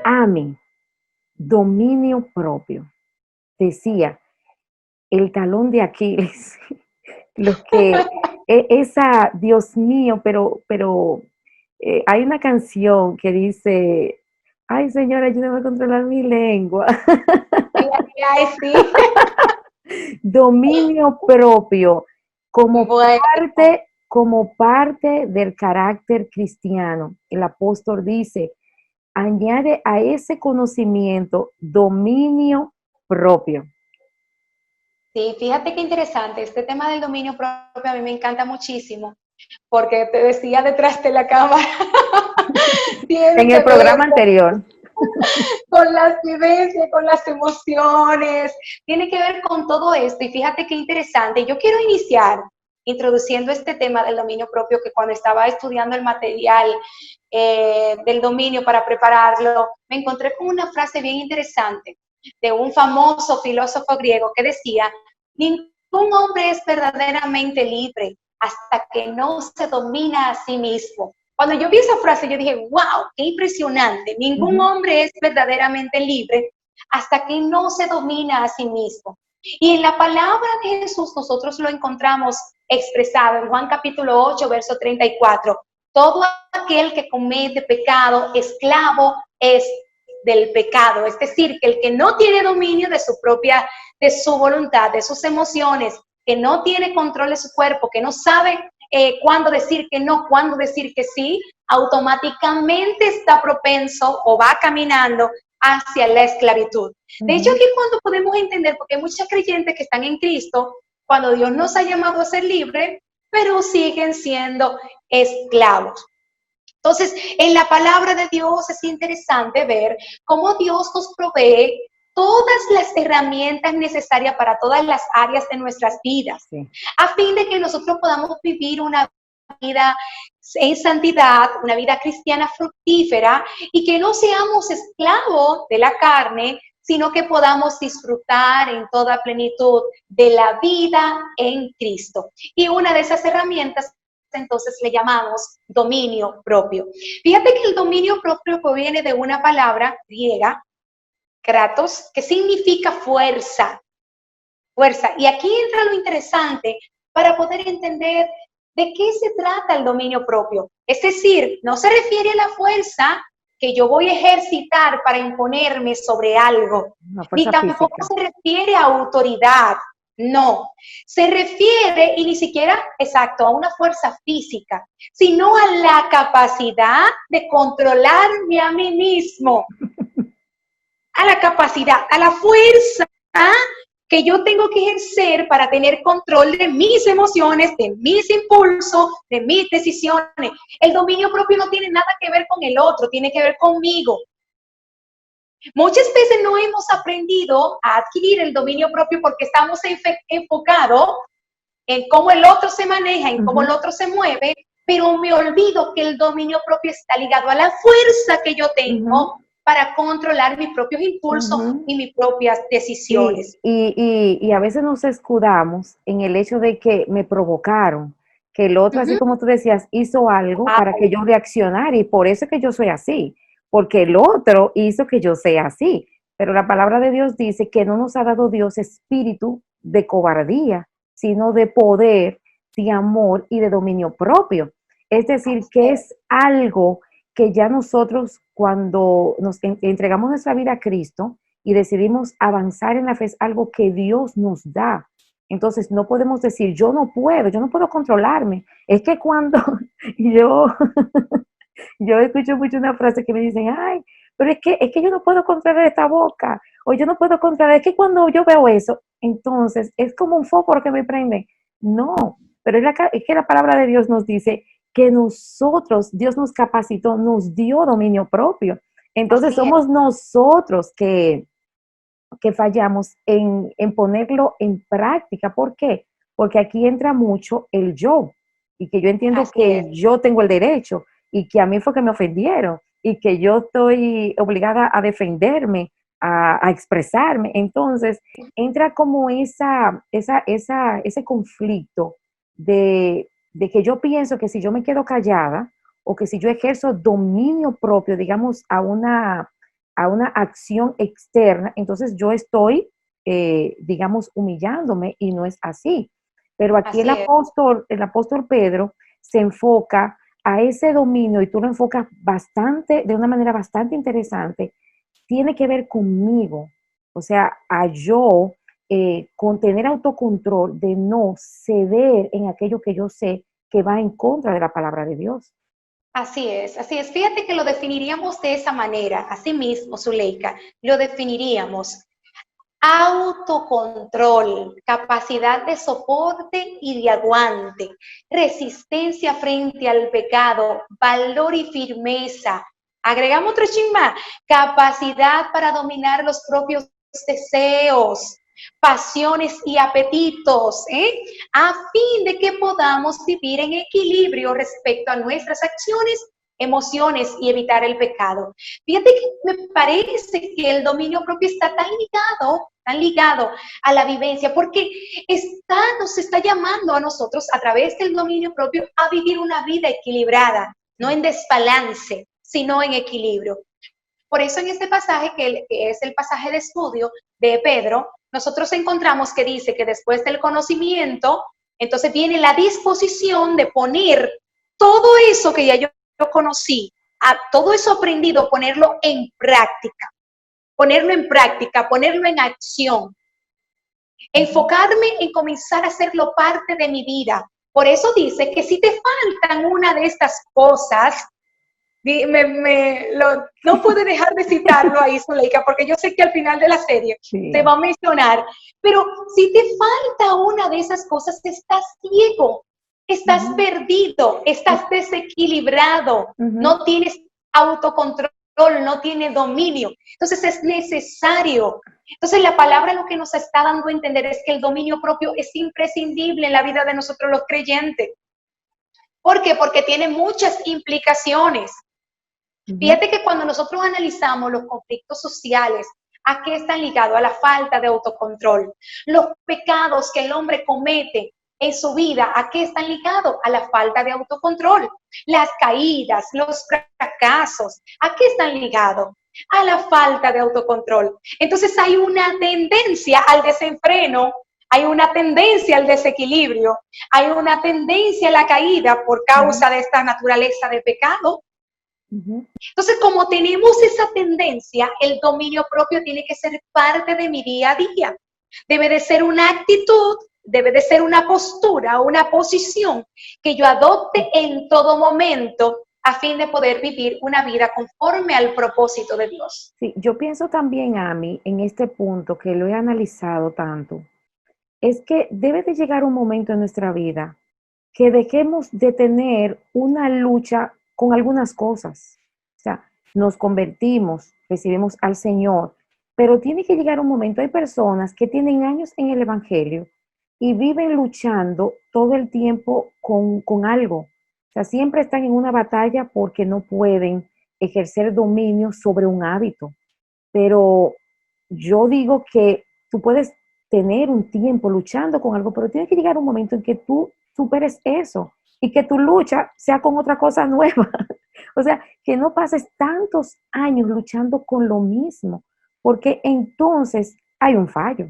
Ame, dominio propio. Decía, el talón de Aquiles, los que, esa, Dios mío, pero hay una canción que dice, ay Señor, ayúdame a controlar mi lengua. Ay, ay, ay, sí. Dominio propio Bueno, como parte del carácter cristiano. El apóstol dice, añade a ese conocimiento dominio propio. sí, fíjate qué interesante. Este tema del dominio propio a mí me encanta muchísimo, porque te decía detrás de la cámara, tiene En que el ver programa anterior. con las vivencias, con las emociones, tiene que ver con todo esto. Y fíjate qué interesante. Yo quiero iniciar introduciendo este tema del dominio propio, que cuando estaba estudiando el material del dominio para prepararlo, me encontré con una frase bien interesante de un famoso filósofo griego que decía, ningún hombre es verdaderamente libre hasta que no se domina a sí mismo. Cuando yo vi esa frase, yo dije, wow, qué impresionante. Ningún hombre es verdaderamente libre hasta que no se domina a sí mismo. Y en la palabra de Jesús nosotros lo encontramos expresado en Juan capítulo 8, verso 34. Todo aquel que comete pecado, esclavo es del pecado. Es decir, que el que no tiene dominio de su propia, de su voluntad, de sus emociones, que no tiene control de su cuerpo, que no sabe cuándo decir que no, cuándo decir que sí, automáticamente está propenso o va caminando hacia la esclavitud. De hecho, aquí cuando podemos entender, porque hay muchos creyentes que están en Cristo, cuando Dios nos ha llamado a ser libres, pero siguen siendo esclavos. Entonces, en la palabra de Dios es interesante ver cómo Dios nos provee todas las herramientas necesarias para todas las áreas de nuestras vidas, Sí. a fin de que nosotros podamos vivir una vida en santidad, una vida cristiana fructífera y que no seamos esclavos de la carne, sino que podamos disfrutar en toda plenitud de la vida en Cristo. Y una de esas herramientas entonces le llamamos dominio propio. Fíjate que el dominio propio proviene de una palabra griega, kratos, que significa fuerza, fuerza. Y aquí entra lo interesante para poder entender de qué se trata el dominio propio. Es decir, no se refiere a la fuerza que yo voy a ejercitar para imponerme sobre algo, Una ni fuerza tampoco física. se refiere a autoridad. No, se refiere, y ni siquiera, exacto, a una fuerza física, sino a la capacidad de controlarme a mí mismo, a la capacidad, a la fuerza que yo tengo que ejercer para tener control de mis emociones, de mis impulsos, de mis decisiones. El dominio propio no tiene nada que ver con el otro, tiene que ver conmigo. Muchas veces no hemos aprendido a adquirir el dominio propio porque estamos enfocados en cómo el otro se maneja, en cómo el otro se mueve, pero me olvido que el dominio propio está ligado a la fuerza que yo tengo para controlar mis propios impulsos y mis propias decisiones. Y a veces nos escudamos en el hecho de que me provocaron, que el otro, así como tú decías, hizo algo para que yo reaccionara y por eso es que yo soy así, porque el otro hizo que yo sea así. Pero la palabra de Dios dice que no nos ha dado Dios espíritu de cobardía, sino de poder, de amor y de dominio propio. Es decir, que es algo que ya nosotros cuando nos entregamos nuestra vida a Cristo y decidimos avanzar en la fe, es algo que Dios nos da. Entonces no podemos decir, yo no puedo controlarme. Es que cuando yo, yo escucho mucho una frase que me dicen, ay, pero es que yo no puedo controlar esta boca, o yo no puedo controlar, es que cuando yo veo eso, entonces es como un foco que me prende. No, pero es que la palabra de Dios nos dice que nosotros, Dios nos capacitó, nos dio dominio propio. Entonces Así es. somos nosotros que fallamos en ponerlo en práctica. ¿Por qué? porque aquí entra mucho el yo, y que yo entiendo Así que es. yo tengo el derecho, y que a mí fue que me ofendieron, y que yo estoy obligada a defenderme, a expresarme. Entonces, entra como ese conflicto de que yo pienso que si yo me quedo callada, o que si yo ejerzo dominio propio, digamos, a una acción externa, entonces yo estoy, digamos, humillándome, y no es así. Pero aquí Así es. el apóstol Pedro se enfoca a ese dominio, y tú lo enfocas bastante, de una manera bastante interesante, tiene que ver conmigo, o sea, a yo con tener autocontrol de no ceder en aquello que yo sé que va en contra de la palabra de Dios. Así es, así es. Fíjate que lo definiríamos de esa manera, así mismo, Zuleika, lo definiríamos. Autocontrol, capacidad de soporte y de aguante, resistencia frente al pecado, valor y firmeza. Agregamos otro chin más, capacidad para dominar los propios deseos, pasiones y apetitos, a fin de que podamos vivir en equilibrio respecto a nuestras acciones, emociones y evitar el pecado. Fíjate que me parece que el dominio propio está tan ligado a la vivencia, porque nos está llamando a nosotros a través del dominio propio a vivir una vida equilibrada, no en desbalance, sino en equilibrio. Por eso en este pasaje, que es el pasaje de estudio de Pedro, nosotros encontramos que dice que después del conocimiento, entonces viene la disposición de poner todo eso que ya yo conocí, a todo eso aprendido, ponerlo en práctica, ponerlo en acción, enfocarme en comenzar a hacerlo parte de mi vida. Por eso dice que si te faltan una de estas cosas, no puedo dejar de citarlo ahí, Zuleika, porque yo sé que al final de la serie Sí. se va a mencionar, pero si te falta una de esas cosas, estás ciego, estás perdido, estás desequilibrado, no tienes autocontrol, no tienes dominio. Entonces es necesario. Entonces la palabra lo que nos está dando a entender es que el dominio propio es imprescindible en la vida de nosotros los creyentes. ¿Por qué? Porque tiene muchas implicaciones. Fíjate que cuando nosotros analizamos los conflictos sociales, ¿a qué están ligados? A la falta de autocontrol. Los pecados que el hombre comete en su vida, ¿a qué están ligados? A la falta de autocontrol. Las caídas, los fracasos, ¿a qué están ligados? A la falta de autocontrol. Entonces hay una tendencia al desenfreno, hay una tendencia al desequilibrio, hay una tendencia a la caída por causa de esta naturaleza de pecado. Entonces, como tenemos esa tendencia, el dominio propio tiene que ser parte de mi día a día. Debe de ser una actitud, debe de ser una postura, una posición que yo adopte en todo momento a fin de poder vivir una vida conforme al propósito de Dios. Sí, yo pienso también, Ami, en este punto que lo he analizado tanto, es que debe de llegar un momento en nuestra vida que dejemos de tener una lucha con algunas cosas. O sea, nos convertimos, recibimos al Señor, pero tiene que llegar un momento, hay personas que tienen años en el Evangelio y viven luchando todo el tiempo con algo. O sea, siempre están en una batalla porque no pueden ejercer dominio sobre un hábito. Pero yo digo que tú puedes tener un tiempo luchando con algo, pero tiene que llegar un momento en que tú superes eso y que tu lucha sea con otra cosa nueva. O sea, que no pases tantos años luchando con lo mismo, porque entonces hay un fallo.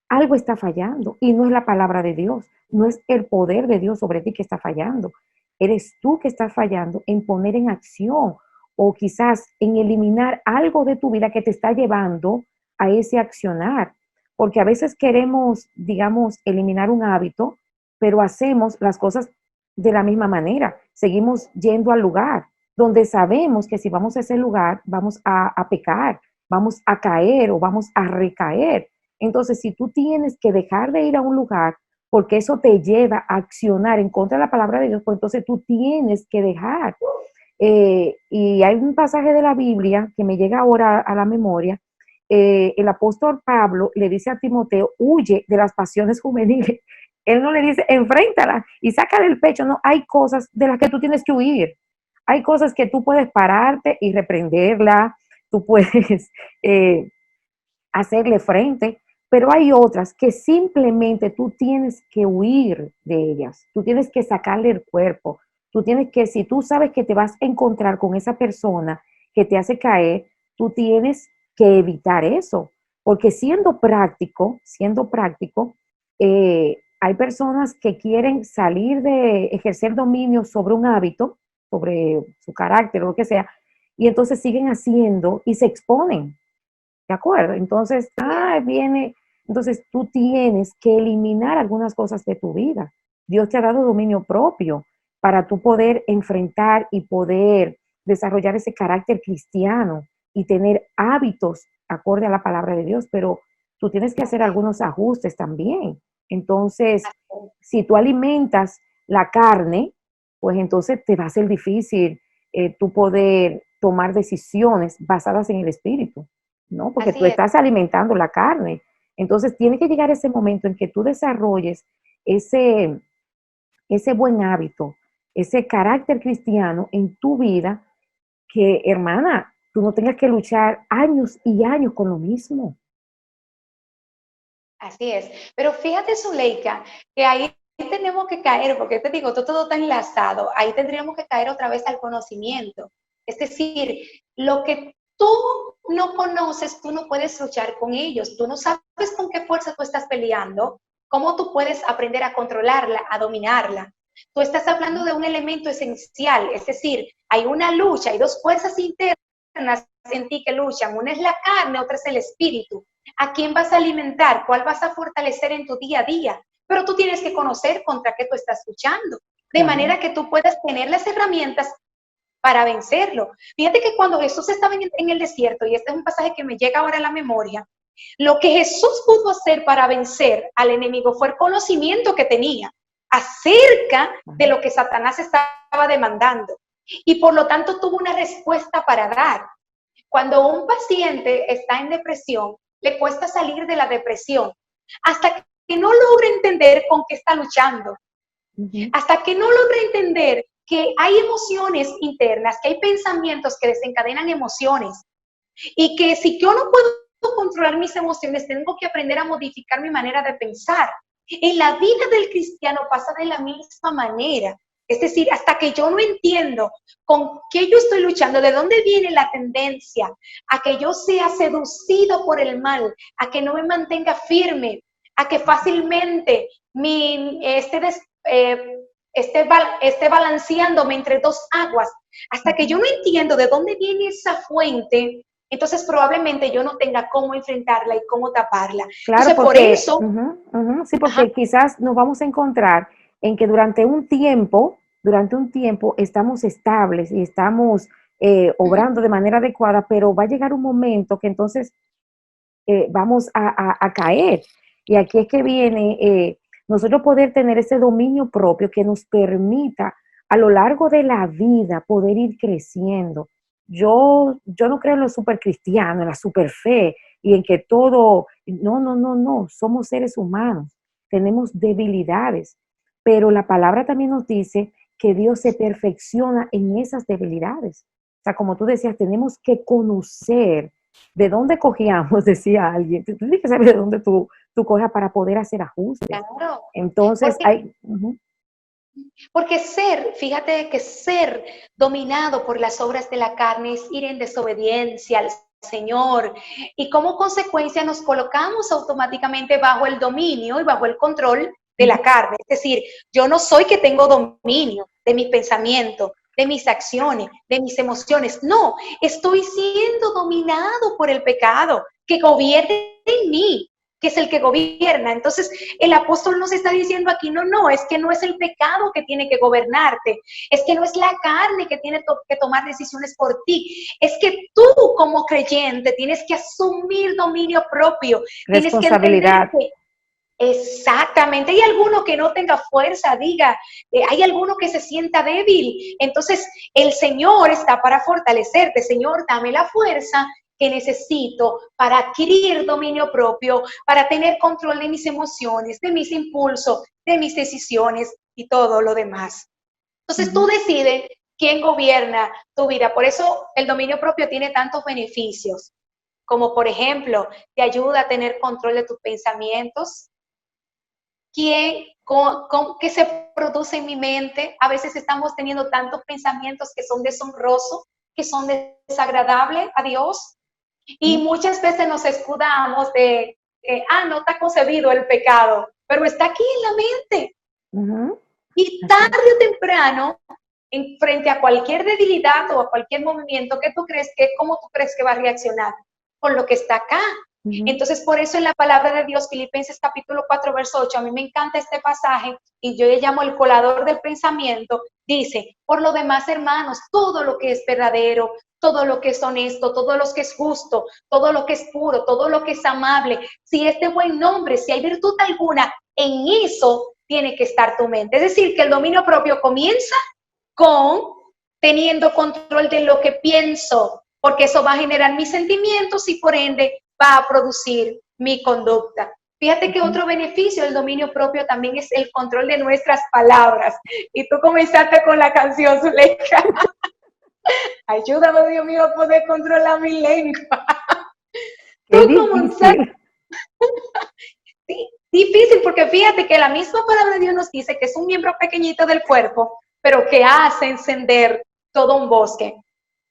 Algo está fallando y no es la palabra de Dios, no es el poder de Dios sobre ti que está fallando. Eres tú que estás fallando en poner en acción o quizás en eliminar algo de tu vida que te está llevando a ese accionar. Porque a veces queremos, digamos, eliminar un hábito, pero hacemos las cosas de la misma manera. Seguimos yendo al lugar donde sabemos que si vamos a ese lugar vamos a pecar, vamos a caer o vamos a recaer. Entonces, si tú tienes que dejar de ir a un lugar porque eso te lleva a accionar en contra de la palabra de Dios, pues entonces tú tienes que dejar. Y hay un pasaje de la Biblia que me llega ahora a la memoria. El apóstol Pablo le dice a Timoteo, huye de las pasiones juveniles. Él no le dice, enfréntala y sácale el pecho. No, hay cosas de las que tú tienes que huir. Hay cosas que tú puedes pararte y reprenderla, tú puedes hacerle frente, pero hay otras que simplemente tú tienes que huir de ellas, tú tienes que sacarle el cuerpo, tú tienes que, si tú sabes que te vas a encontrar con esa persona que te hace caer, tú tienes que evitar eso, porque siendo práctico, hay personas que quieren salir de ejercer dominio sobre un hábito, sobre su carácter o lo que sea, y entonces siguen haciendo y se exponen. ¿De acuerdo? Entonces, entonces tú tienes que eliminar algunas cosas de tu vida. Dios te ha dado dominio propio para tú poder enfrentar y poder desarrollar ese carácter cristiano y tener hábitos acorde a la palabra de Dios, pero tú tienes que hacer algunos ajustes también. Entonces, si tú alimentas la carne, pues entonces te va a ser difícil tú poder tomar decisiones basadas en el espíritu. ¿No? Porque tú estás alimentando la carne. Entonces tiene que llegar ese momento en que tú desarrolles ese buen hábito, ese carácter cristiano en tu vida, que, hermana, tú no tengas que luchar años y años con lo mismo. Así es. Pero fíjate, Zuleika, que ahí tenemos que caer, porque te digo, todo está enlazado, ahí tendríamos que caer otra vez al conocimiento. Es decir, lo que tú no conoces, tú no puedes luchar con ellos, tú no sabes con qué fuerza tú estás peleando, cómo tú puedes aprender a controlarla, a dominarla. Tú estás hablando de un elemento esencial, es decir, hay una lucha, hay dos fuerzas internas en ti que luchan, una es la carne, otra es el espíritu. ¿A quién vas a alimentar? ¿Cuál vas a fortalecer en tu día a día? Pero tú tienes que conocer contra qué tú estás luchando, de manera que tú puedas tener las herramientas para vencerlo. Fíjate que cuando Jesús estaba en el desierto, y este es un pasaje que me llega ahora a la memoria, lo que Jesús pudo hacer para vencer al enemigo fue el conocimiento que tenía acerca de lo que Satanás estaba demandando. Y por lo tanto tuvo una respuesta para dar. Cuando un paciente está en depresión, le cuesta salir de la depresión hasta que no logra entender con qué está luchando, hasta que no logra entender que hay emociones internas, que hay pensamientos que desencadenan emociones y que si yo no puedo controlar mis emociones, tengo que aprender a modificar mi manera de pensar. En la vida del cristiano pasa de la misma manera. Es decir, hasta que yo no entiendo con qué yo estoy luchando, de dónde viene la tendencia a que yo sea seducido por el mal, a que no me mantenga firme, a que fácilmente esté balanceándome entre dos aguas, hasta que yo no entiendo de dónde viene esa fuente, entonces probablemente yo no tenga cómo enfrentarla y cómo taparla. Claro, entonces, porque, por eso, sí, porque quizás nos vamos a encontrar en que durante un tiempo estamos estables y estamos obrando de manera adecuada, pero va a llegar un momento que entonces vamos a caer. Y aquí es que viene nosotros poder tener ese dominio propio que nos permita a lo largo de la vida poder ir creciendo. Yo no creo en lo super cristiano, en la super fe y en que todo, no, somos seres humanos, tenemos debilidades, pero la palabra también nos dice que Dios se perfecciona en esas debilidades. O sea, como tú decías, tenemos que conocer de dónde cogíamos, decía alguien. Tú tienes que saber de dónde tú coges para poder hacer ajustes. claro, Entonces, porque fíjate que ser dominado por las obras de la carne es ir en desobediencia al Señor, y como consecuencia nos colocamos automáticamente bajo el dominio y bajo el control de la carne. Es decir, yo no soy que tengo dominio de mis pensamientos, de mis acciones, de mis emociones. No, estoy siendo dominado por el pecado que gobierna en mí, que es el que gobierna. Entonces, el apóstol nos está diciendo aquí, no, es que no es el pecado que tiene que gobernarte, es que no es la carne que tiene que tomar decisiones por ti, es que tú como creyente tienes que asumir dominio propio, responsabilidad. Tienes que entender que exactamente, hay alguno que no tenga fuerza, diga, hay alguno que se sienta débil, entonces el Señor está para fortalecerte. Señor, dame la fuerza que necesito para adquirir dominio propio, para tener control de mis emociones, de mis impulsos, de mis decisiones y todo lo demás. Entonces tú decides quién gobierna tu vida. Por eso el dominio propio tiene tantos beneficios, como por ejemplo, te ayuda a tener control de tus pensamientos, qué se produce en mi mente. A veces estamos teniendo tantos pensamientos que son deshonrosos, que son desagradables a Dios, y muchas veces nos escudamos de, no está concebido el pecado, pero está aquí en la mente. Y tarde o temprano, en frente a cualquier debilidad o a cualquier movimiento, ¿cómo tú crees que va a reaccionar? Con lo que está acá. Entonces, por eso en la palabra de Dios, Filipenses capítulo 4, verso 8, a mí me encanta este pasaje, y yo le llamo el colador del pensamiento. Dice: por lo demás, hermanos, todo lo que es verdadero, todo lo que es honesto, todo lo que es justo, todo lo que es puro, todo lo que es amable, si es de buen nombre, si hay virtud alguna, en eso tiene que estar tu mente. Es decir, que el dominio propio comienza con teniendo control de lo que pienso, porque eso va a generar mis sentimientos y por ende va a producir mi conducta. Fíjate que otro beneficio del dominio propio también es el control de nuestras palabras. Y tú comenzaste con la canción, Zuleika. Ayúdame, Dios mío, a poder controlar mi lengua. Qué difícil. Sí, difícil, porque fíjate que la misma palabra de Dios nos dice que es un miembro pequeñito del cuerpo, pero que hace encender todo un bosque.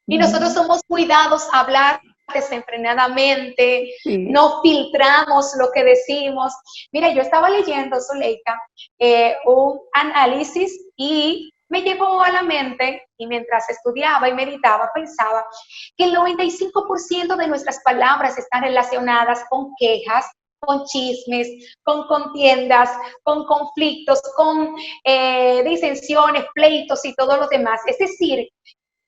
Y nosotros somos cuidados a hablar desenfrenadamente, no filtramos lo que decimos. Mira, yo estaba leyendo, Zuleika, un análisis y me llegó a la mente, y mientras estudiaba y meditaba, pensaba que el 95% de nuestras palabras están relacionadas con quejas, con chismes, con contiendas, con conflictos, con disensiones, pleitos y todo lo demás. Es decir,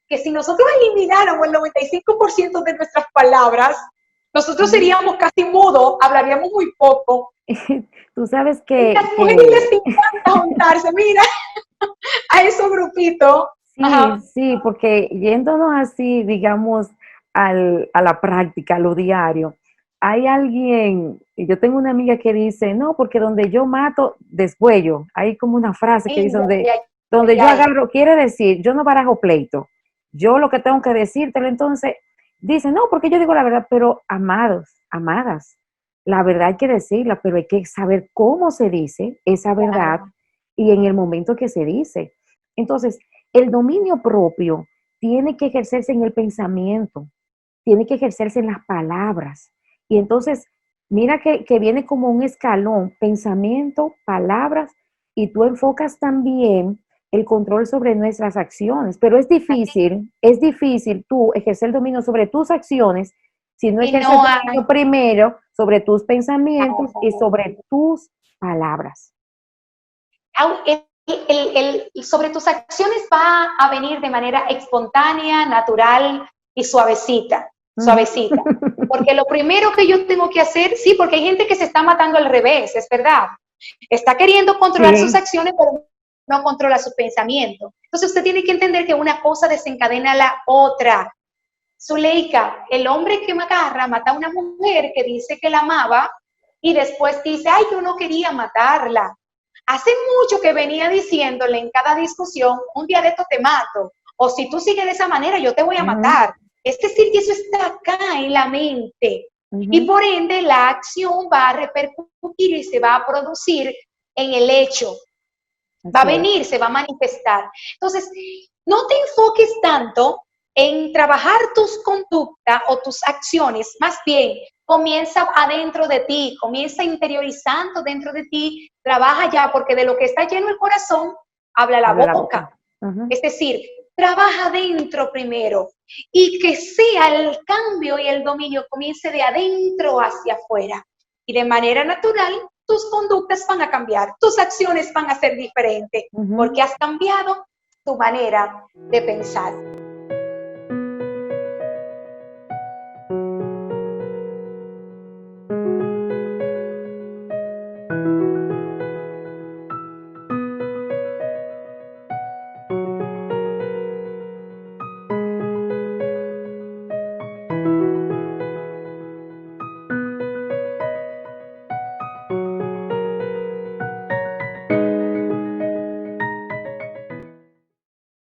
que si nosotros elimináramos el 95% de nuestras palabras, nosotros seríamos casi mudos, hablaríamos muy poco. Tú sabes que... Las mujeres les encanta juntarse, mira, a esos grupitos. Sí, sí, porque yéndonos así, digamos, a la práctica, a lo diario, hay alguien, yo tengo una amiga que dice, no, porque donde yo mato, descuello. Hay como una frase que dice, donde yo agarro, quiere decir, yo no barajo pleito. Yo lo que tengo que decírtelo, entonces, dice, no, porque yo digo la verdad, pero amados, amadas, la verdad hay que decirla, pero hay que saber cómo se dice esa verdad y en el momento que se dice. Entonces, el dominio propio tiene que ejercerse en el pensamiento, tiene que ejercerse en las palabras. Y entonces, mira que viene como un escalón, pensamiento, palabras, y tú enfocas también el control sobre nuestras acciones. Pero es difícil tú ejercer el dominio sobre tus acciones si no ejerces el dominio primero sobre tus pensamientos y sobre tus palabras. Sobre tus acciones va a venir de manera espontánea, natural y suavecita, suavecita. Porque lo primero que yo tengo que hacer, sí, porque hay gente que se está matando al revés, es verdad. Está queriendo controlar sus acciones, pero no controla su pensamiento. Entonces usted tiene que entender que una cosa desencadena la otra. Zuleika, el hombre que me agarra mata a una mujer que dice que la amaba y después dice, ay, yo no quería matarla. Hace mucho que venía diciéndole en cada discusión, un día de esto te mato, o si tú sigues de esa manera, yo te voy a matar. Es decir, que eso está acá en la mente. Y por ende, la acción va a repercutir y se va a producir en el hecho. Va a venir, se va a manifestar. Entonces, no te enfoques tanto en trabajar tus conductas o tus acciones, más bien comienza adentro de ti, comienza interiorizando dentro de ti, trabaja ya, porque de lo que está lleno el corazón, habla la boca. Es decir, trabaja adentro primero y que sea el cambio y el dominio comience de adentro hacia afuera. Y de manera natural, tus conductas van a cambiar, tus acciones van a ser diferentes, porque has cambiado tu manera de pensar.